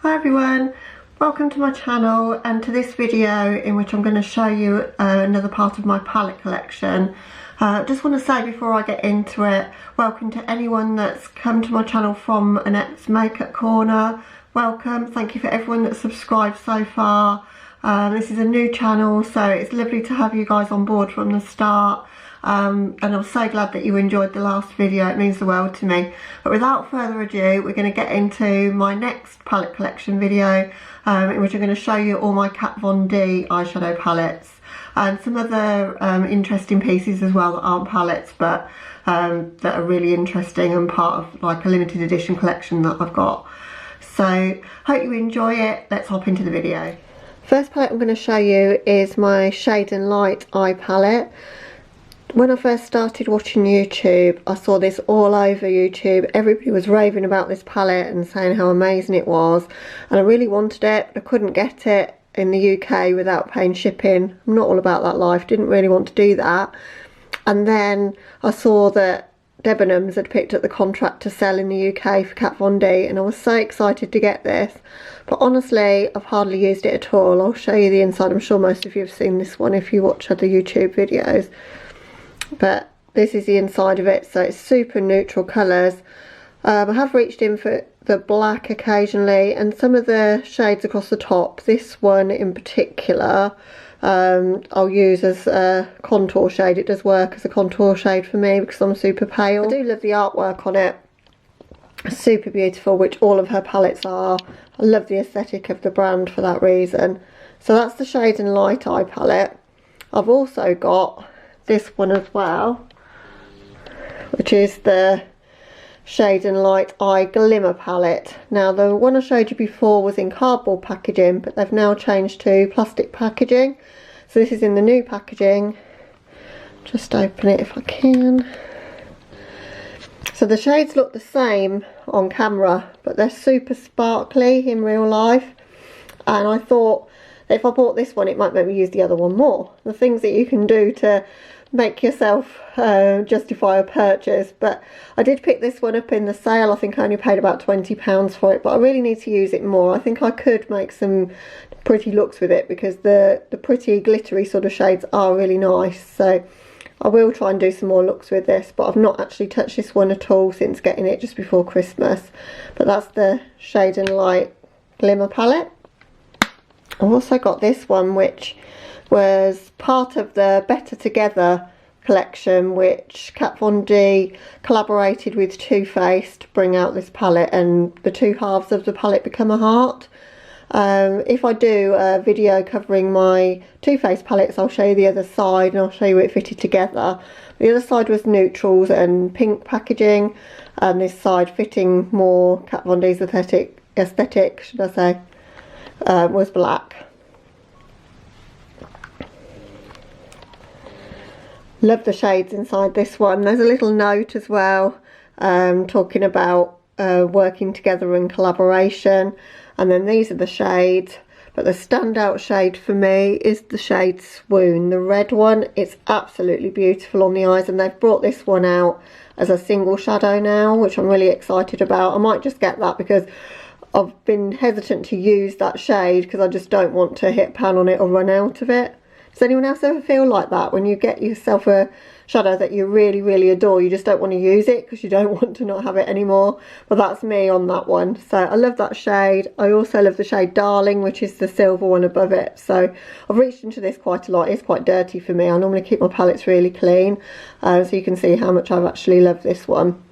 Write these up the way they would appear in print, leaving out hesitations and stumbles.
Hi everyone, welcome to my channel and to this video in which I'm going to show you another part of my palette collection. Just want to say before I get into it, welcome to anyone that's come to my channel from Annette's Makeup Corner. Welcome, thank you for everyone that's subscribed so far. This is a new channel, so it's lovely to have you guys on board from the start. And I'm so glad that you enjoyed the last video, it means the world to me. But without further ado, we're going to get into my next palette collection video, in which I'm going to show you all my Kat Von D eyeshadow palettes and some other interesting pieces as well that aren't palettes but that are really interesting and part of like a limited edition collection that I've got. So hope you enjoy it. Let's hop into the video. First palette I'm going to show you is my Shade and Light eye palette. When I first started watching YouTube, I saw this all over YouTube. Everybody was raving about this palette and saying how amazing it was, and I really wanted it, but I couldn't get it in the UK without paying shipping. I'm not all about that life, didn't really want to do that. And then I saw that Debenhams had picked up the contract to sell in the UK for Kat Von D, and I was so excited to get this. But honestly, I've hardly used it at all. I'll show you the inside. I'm sure most of you have seen this one if you watch other YouTube videos. But this is the inside of it, so it's super neutral colours. I have reached in for the black occasionally and some of the shades across the top. This one in particular I'll use as a contour shade. It does work as a contour shade for me because I'm super pale. I do love the artwork on it, super beautiful, which all of her palettes are. I love the aesthetic of the brand for that reason. So that's the Shade and Light eye palette. I've also got this one as well, which is the Shade and Light Eye Glimmer palette. Now the one I showed you before was in cardboard packaging, but they've now changed to plastic packaging. So this is in the new packaging. Just open it if I can. So the shades look the same on camera, but they're super sparkly in real life, and I thought if I bought this one it might make me use the other one more. The things that you can do to make yourself justify a purchase. But I did pick this one up in the sale. I think I only paid about £20 for it, but I really need to use it more. I think I could make some pretty looks with it because the pretty glittery sort of shades are really nice. So I will try and do some more looks with this, but I've not actually touched this one at all since getting it just before Christmas. But that's the Shade and Light Glimmer palette. I've also got this one, which was part of the Better Together collection, which Kat Von D collaborated with Too Faced to bring out this palette, and the two halves of the palette become a heart. If I do a video covering my Too Faced palettes, I'll show you the other side and I'll show you it fitted together. The other side was neutrals and pink packaging, and this side, fitting more Kat Von D's aesthetic should I say, was black. Love the shades inside this one. There's a little note as well talking about working together in collaboration, and then these are the shades. But the standout shade for me is the shade Swoon, the red one. It's absolutely beautiful on the eyes, and they've brought this one out as a single shadow now, which I'm really excited about. I might just get that because I've been hesitant to use that shade because I just don't want to hit pan on it or run out of it. Does anyone else ever feel like that when you get yourself a shadow that you really, really adore, you just don't want to use it because you don't want to not have it anymore? Well, that's me on that one. So I love that shade. I also love the shade Darling, which is the silver one above it. So I've reached into this quite a lot. It's quite dirty for me. I normally keep my palettes really clean, so you can see how much I've actually loved this one.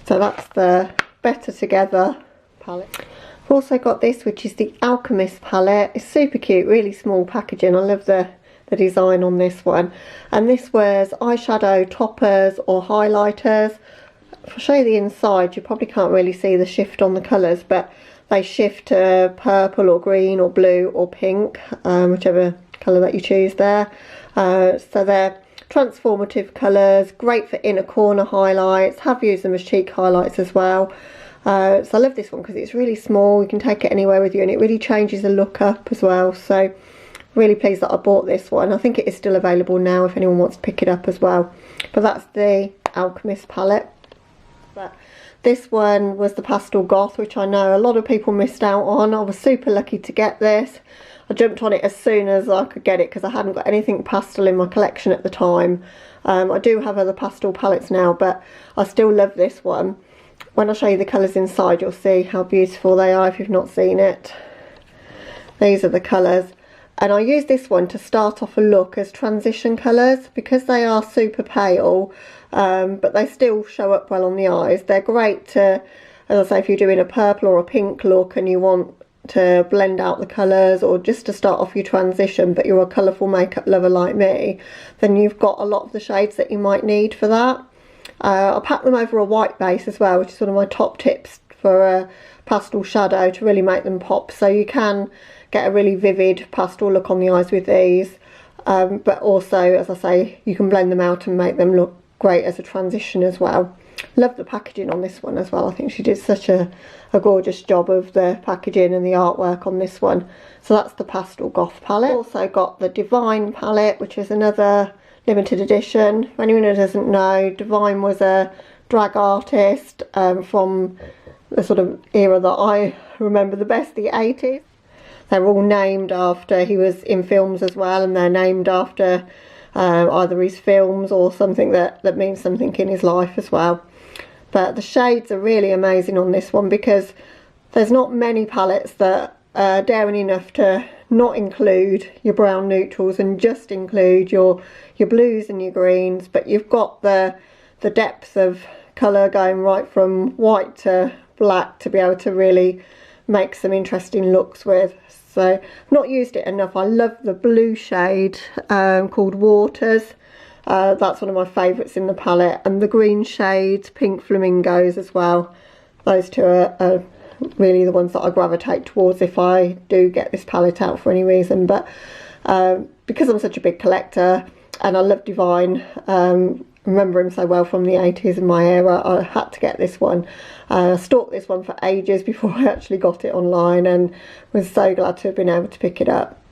So that's the Better Together palette. I've also got this, which is the Alchemist palette. It's super cute, really small packaging. I love the design on this one. And this was eyeshadow toppers or highlighters. If I show you the inside, you probably can't really see the shift on the colours, but they shift to purple or green or blue or pink, whichever colour that you choose there. So they're transformative colours, great for inner corner highlights. Have used them as cheek highlights as well. So I love this one because it's really small. You can take it anywhere with you, and it really changes the look up as well. So really pleased that I bought this one. I think it is still available now if anyone wants to pick it up as well. But that's the Alchemist palette. but this one was the Pastel Goth, which I know a lot of people missed out on. I was super lucky to get this. I jumped on it as soon as I could get it because I hadn't got anything pastel in my collection at the time. I do have other pastel palettes now, but I still love this one. When I show you the colours inside, you'll see how beautiful they are if you've not seen it. These are the colours. And I use this one to start off a look as transition colours because they are super pale, but they still show up well on the eyes. They're great to, as I say, if you're doing a purple or a pink look and you want to blend out the colours, or just to start off your transition but you're a colourful makeup lover like me, then you've got a lot of the shades that you might need for that. I pack them over a white base as well, which is one of my top tips for a pastel shadow to really make them pop. So you can get a really vivid pastel look on the eyes with these, but also, as I say, you can blend them out and make them look great as a transition as well. Love the packaging on this one as well. I think she did such a gorgeous job of the packaging and the artwork on this one. So that's the Pastel Goth palette. Also got the Divine palette, which is another limited edition. For anyone who doesn't know, Divine was a drag artist from the sort of era that I remember the best, the 80s. They're all named after, he was in films as well, and they're named after either his films or something that means something in his life as well. But the shades are really amazing on this one because there's not many palettes that are daring enough to not include your brown neutrals and just include your blues and your greens, but you've got the depth of colour going right from white to black to be able to really make some interesting looks with. So I've not used it enough. I love the blue shade called Waters. That's one of my favourites in the palette, and the green shade Pink Flamingos as well. Those two are really the ones that I gravitate towards if I do get this palette out for any reason. But because I'm such a big collector and I love Divine, remember him so well from the 80s in my era, I had to get this one. I stalked this one for ages before I actually got it online, and was so glad to have been able to pick it up.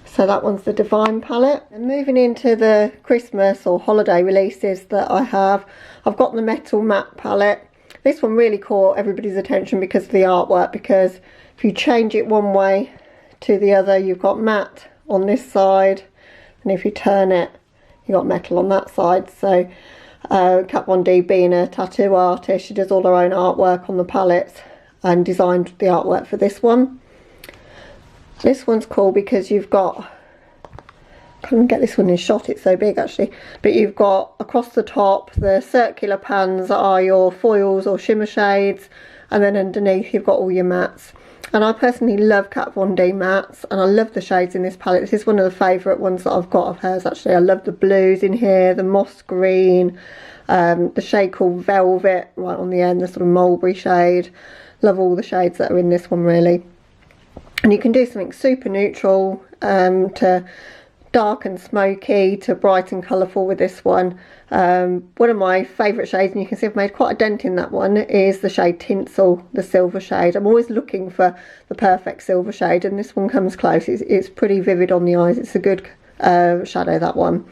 So that one's the Divine palette. And moving into the Christmas or holiday releases that I have, I've got the Metal Matte palette. This one really caught everybody's attention because of the artwork, because if you change it one way to the other, you've got matte on this side, and if you turn it, you got metal on that side. So Kat Von D being a tattoo artist, she does all her own artwork on the palettes and designed the artwork for this one. This one's cool because you've got, I can't get this one in shot, it's so big actually, but you've got across the top the circular pans are your foils or shimmer shades, and then underneath you've got all your mattes. And I personally love Kat Von D mattes, and I love the shades in this palette. This is one of the favourite ones that I've got of hers actually. I love the blues in here, the moss green, the shade called Velvet right on the end, the sort of mulberry shade. Love all the shades that are in this one really. And you can do something super neutral to dark and smoky to bright and colourful with this one. One of my favourite shades, and you can see I've made quite a dent in that one, is the shade Tinsel, the silver shade. I'm always looking for the perfect silver shade, and this one comes close. It's pretty vivid on the eyes. It's a good shadow, that one.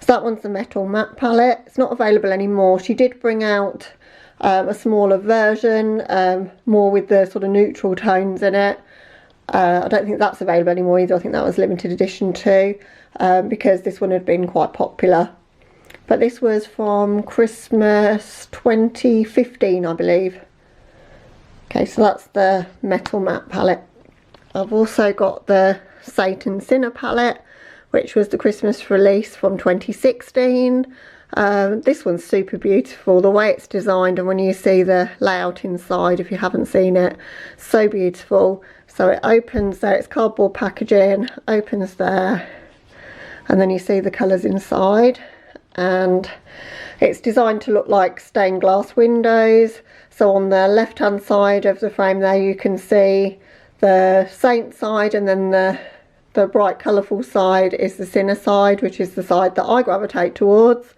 So that one's the Metal Matte palette. It's not available anymore. She did bring out a smaller version, more with the sort of neutral tones in it. I don't think that's available anymore either. I think that was limited edition too, because this one had been quite popular. But this was from Christmas 2015, I believe. Okay, so that's the Metal Matte palette. I've also got the Satan Sinner palette, which was the Christmas release from 2016. This one's super beautiful, the way it's designed, and when you see the layout inside, if you haven't seen it, so beautiful. So it opens there, it's cardboard packaging, opens there, and then you see the colours inside, and it's designed to look like stained glass windows. So on the left hand side of the frame there you can see the saint side, and then the bright colourful side is the sinner side, which is the side that I gravitate towards.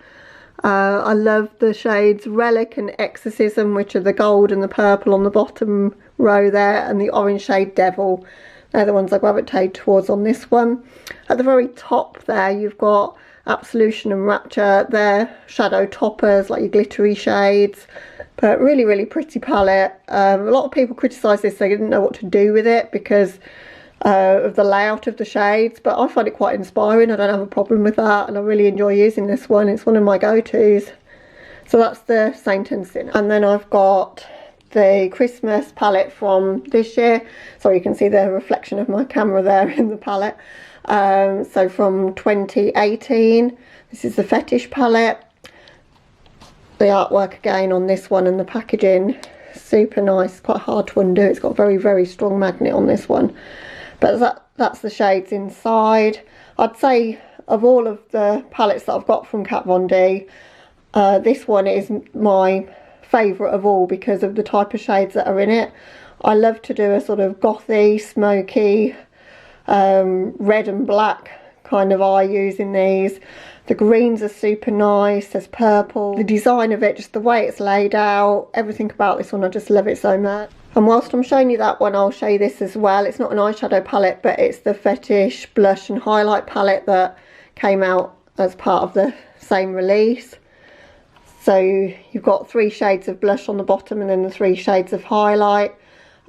I love the shades Relic and Exorcism, which are the gold and the purple on the bottom row there, and the orange shade Devil. They're the ones I gravitate towards on this one. At the very top there you've got Absolution and Rapture. They're shadow toppers, like your glittery shades. But really, really pretty palette. A lot of people criticise this, they didn't know what to do with it because of the layout of the shades, but I find it quite inspiring. I don't have a problem with that, and I really enjoy using this one. It's one of my go-tos. So that's the Saint and Sinner. And then I've got the Christmas palette from this year. So you can see the reflection of my camera there in the palette. So from 2018, this is the Fetish Palette. The artwork again on this one, and the packaging, super nice, quite hard to undo. It's got a very, very strong magnet on this one. But that's the shades inside. I'd say of all of the palettes that I've got from Kat Von D, this one is my favourite of all because of the type of shades that are in it. I love to do a sort of gothy, smoky, red and black kind of eye using these. The greens are super nice, there's purple. The design of it, just the way it's laid out, everything about this one, I just love it so much. And whilst I'm showing you that one, I'll show you this as well. It's not an eyeshadow palette, but it's the Fetish Blush and Highlight palette that came out as part of the same release. So you've got 3 shades of blush on the bottom and then the 3 shades of highlight.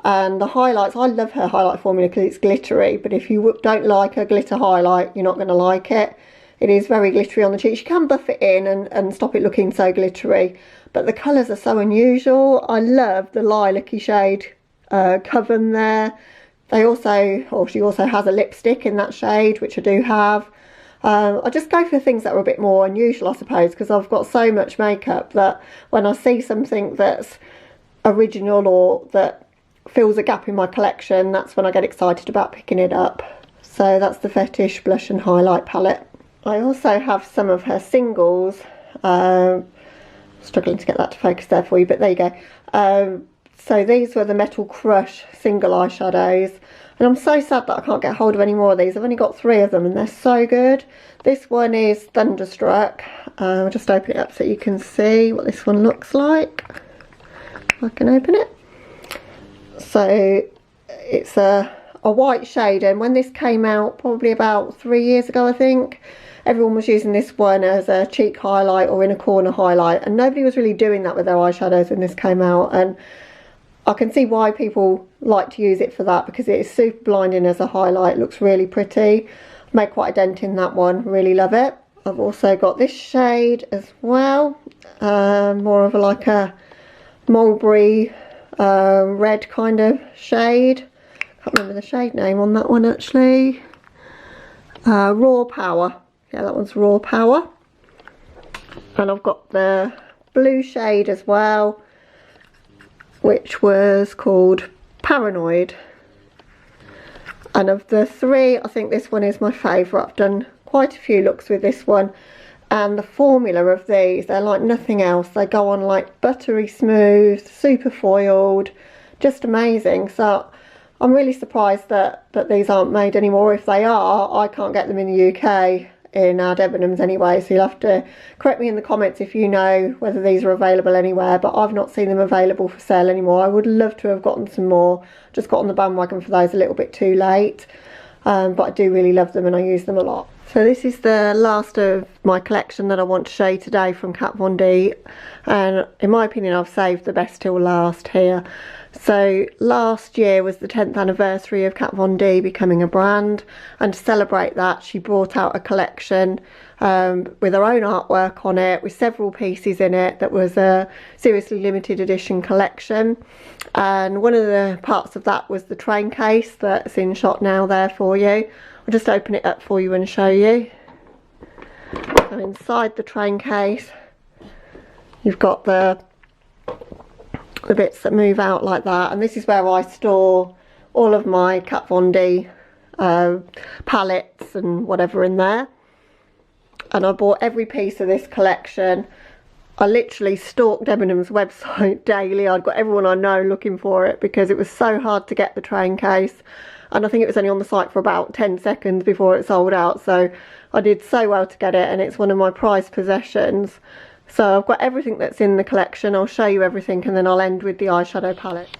And the highlights, I love her highlight formula because it's glittery, but if you don't like a glitter highlight, you're not going to like it. It is very glittery on the cheeks. You can buff it in and stop it looking so glittery, but the colours are so unusual. I love the lilac-y shade Coven there. She also has a lipstick in that shade, which I do have. I just go for things that are a bit more unusual, I suppose, because I've got so much makeup that when I see something that's original or that fills a gap in my collection, that's when I get excited about picking it up. So that's the Fetish Blush and Highlight palette. I also have some of her singles. Struggling to get that to focus there for you, but there you go. So these were the Metal Crush single eyeshadows, and I'm so sad that I can't get hold of any more of these. I've only got 3 of them and they're so good. This one is Thunderstruck. I'll just open it up so you can see what this one looks like. If I can open it. So it's a white shade, and when this came out probably about 3 years ago, I think, everyone was using this one as a cheek highlight or in a corner highlight, and nobody was really doing that with their eyeshadows when this came out. And I can see why people like to use it for that, because it is super blinding as a highlight. It looks really pretty. I've made quite a dent in that one, really love it. I've also got this shade as well, more of like a mulberry red kind of shade. Can't remember the shade name on that one actually. Raw Power. Yeah, that one's Raw Power. And I've got the blue shade as well, which was called Paranoid. And of the 3, I think this one is my favourite. I've done quite a few looks with this one, and the formula of these, they're like nothing else. They go on like buttery smooth, super foiled, just amazing. So I'm really surprised that these aren't made anymore. If they are, I can't get them in the UK in our Debenhams anyway, so you'll have to correct me in the comments if you know whether these are available anywhere, but I've not seen them available for sale anymore. I would love to have gotten some more. Just got on the bandwagon for those a little bit too late, but I do really love them and I use them a lot. So this is the last of my collection that I want to show you today from Kat Von D, and in my opinion I've saved the best till last here. So last year was the 10th anniversary of Kat Von D becoming a brand, and to celebrate that she brought out a collection with her own artwork on it, with several pieces in it, that was a seriously limited edition collection. And one of the parts of that was the train case that's in shot now there for you. I'll just open it up for you and show you. So inside the train case you've got the bits that move out like that, and this is where I store all of my Kat Von D palettes and whatever in there. And I bought every piece of this collection. I literally stalked Debenhams website daily. I'd got everyone I know looking for it because it was so hard to get the train case, and I think it was only on the site for about 10 seconds before it sold out. So I did so well to get it, and it's one of my prized possessions. So I've got everything that's in the collection. I'll show you everything and then I'll end with the eyeshadow palette.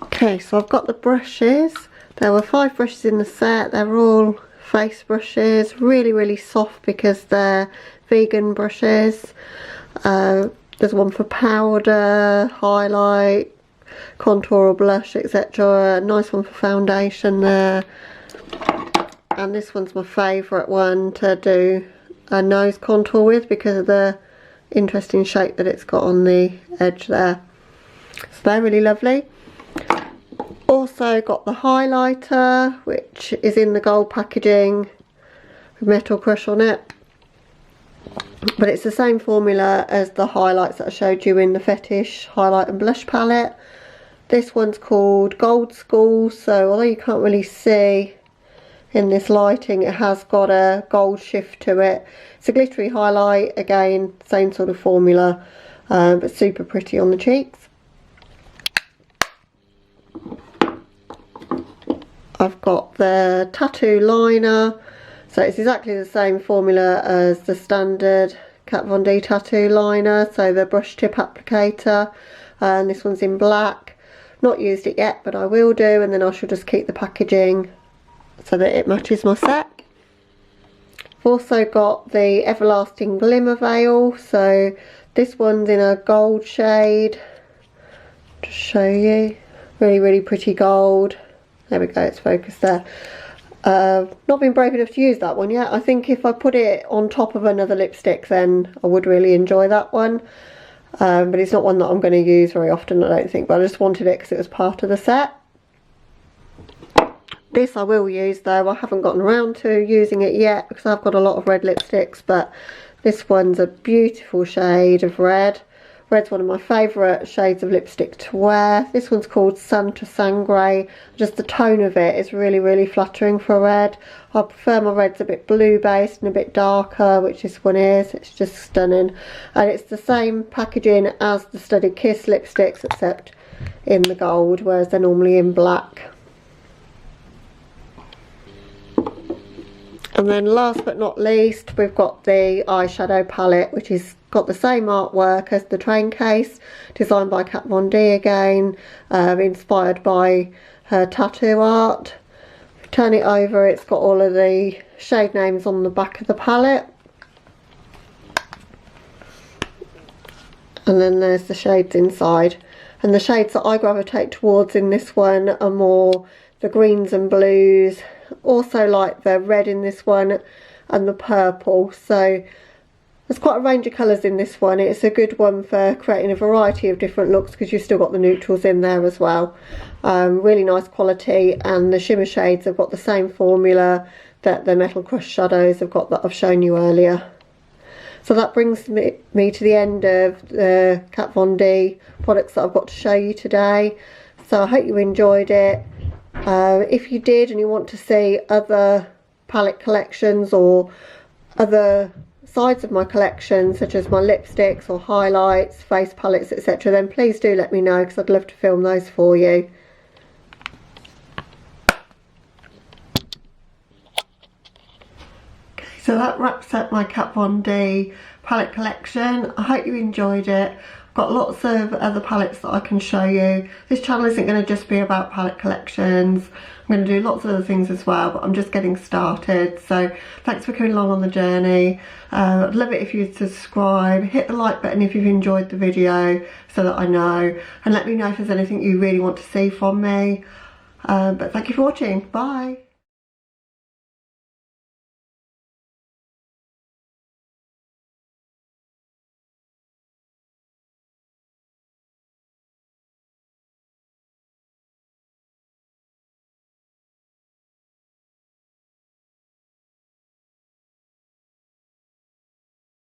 Okay, so I've got the brushes. There were 5 brushes in the set. They're all face brushes, really soft because they're vegan brushes. There's one for powder, highlight, contour or blush, etc. A nice one for foundation there. And this one's my favourite one to do a nose contour with because of the interesting shape that it's got on the edge there. So they're really lovely. Also got the highlighter, which is in the gold packaging with Metal Crush on it. But it's the same formula as the highlights that I showed you in the Fetish Highlight and Blush palette. This one's called Gold School, so although you can't really see in this lighting, it has got a gold shift to it. It's a glittery highlight, again, same sort of formula, but super pretty on the cheeks. I've got the tattoo liner, so it's exactly the same formula as the standard Kat Von D tattoo liner, so the brush tip applicator, and this one's in black. Not used it yet, but I will do, and then I shall just keep the packaging so that it matches my set. I've also got the Everlasting Glimmer veil, so this one's in a gold shade. Just show you, really pretty gold. There we go, it's focused there. Not been brave enough to use that one yet. I think if I put it on top of another lipstick, then I would really enjoy that one. But it's not one that I'm going to use very often, I don't think. But I just wanted it because it was part of the set. This I will use though. I haven't gotten around to using it yet because I've got a lot of red lipsticks. But this one's a beautiful shade of red. Red's one of my favourite shades of lipstick to wear. This one's called Santa Sangre. Just the tone of it is really flattering for a red. I prefer my reds a bit blue based and a bit darker, which this one is. It's just stunning. And it's the same packaging as the Studded Kiss lipsticks, except in the gold, whereas they're normally in black. And then last but not least, we've got the eyeshadow palette, which is got the same artwork as the train case, designed by Kat Von D again, inspired by her tattoo art. If you turn it over, it's got all of the shade names on the back of the palette. And then there's the shades inside. And the shades that I gravitate towards in this one are more the greens and blues, also like the red in this one and the purple. So there's quite a range of colours in this one. It's a good one for creating a variety of different looks because you've still got the neutrals in there as well. Really nice quality, and the shimmer shades have got the same formula that the Metal Crush shadows have got that I've shown you earlier. So that brings me to the end of the Kat Von D products that I've got to show you today. So I hope you enjoyed it. If you did and you want to see other palette collections or other sides of my collection, such as my lipsticks or highlights, face palettes, etc., then please do let me know because I'd love to film those for you. Okay, so that wraps up my Kat Von D palette collection. I hope you enjoyed it. Got lots of other palettes that I can show you. This channel isn't going to just be about palette collections. I'm going to do lots of other things as well, but I'm just getting started. So thanks for coming along on the journey. I'd love it if you'd subscribe, hit the like button if you've enjoyed the video so that I know, and let me know if there's anything you really want to see from me. But thank you for watching. Bye.